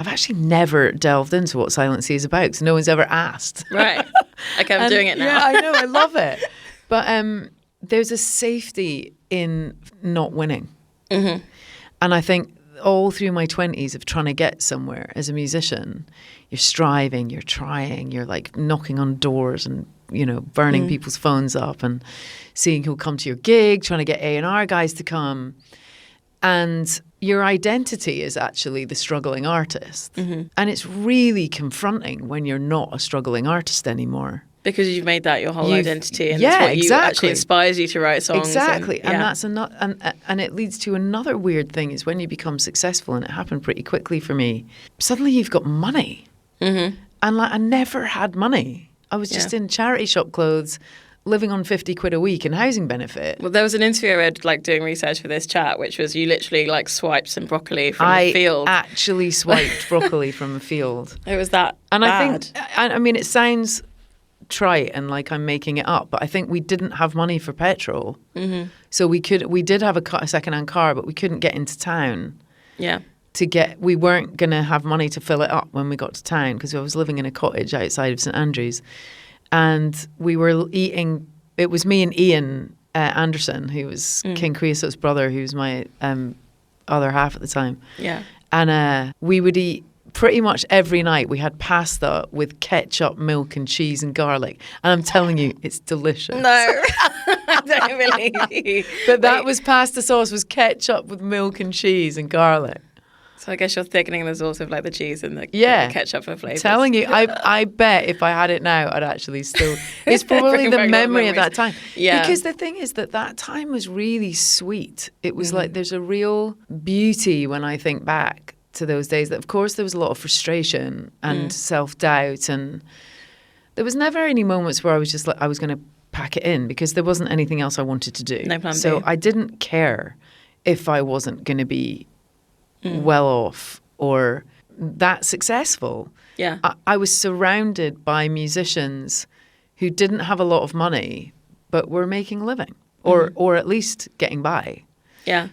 I've actually never delved into what Silent Sea is about because no one's ever asked. Right. Okay, I'm doing it now. Yeah, I know. I love it. But there's a safety in not winning. Mm-hmm. And I think all through my 20s of trying to get somewhere as a musician, you're striving, you're trying, you're like knocking on doors and, you know, burning people's phones up and seeing who'll come to your gig, trying to get A&R guys to come. And your identity is actually the struggling artist. Mm-hmm. And it's really confronting when you're not a struggling artist anymore. Because you've made that your whole identity, and it's what you actually inspires you to write songs. Exactly, and that's and it leads to another weird thing is when you become successful, and it happened pretty quickly for me. Suddenly, you've got money, and like I never had money. I was just in charity shop clothes, living on 50 quid a week and housing benefit. Well, there was an interview I read, like doing research for this chat, which was you literally like swiped some broccoli from the field. I actually swiped broccoli from a field. It was that and bad. I mean, it sounds trite and like I'm making it up, but I think we didn't have money for petrol, so we did have a second-hand car, but we couldn't get into town. We weren't going to have money to fill it up when we got to town because I was living in a cottage outside of St Andrews, and we were eating. It was me and Ian Anderson, who was King Creosote's brother, who was my other half at the time. And we would eat. Pretty much every night we had pasta with ketchup, milk and cheese and garlic. And I'm telling you, it's delicious. No, I don't believe you. But that was pasta sauce, was ketchup with milk and cheese and garlic. So I guess you're thickening the sauce with like the cheese and the ketchup for flavours. Telling you, I bet if I had it now, I'd actually still... It's probably the memory of that time. Yeah. Because the thing is that time was really sweet. It was like there's a real beauty when I think back to those days that of course there was a lot of frustration and self-doubt, and there was never any moments where I was just like I was going to pack it in because there wasn't anything else I wanted to do. No plan B. So I didn't care if I wasn't going to be well off or that successful. Yeah. I was surrounded by musicians who didn't have a lot of money but were making a living or at least getting by. Yeah.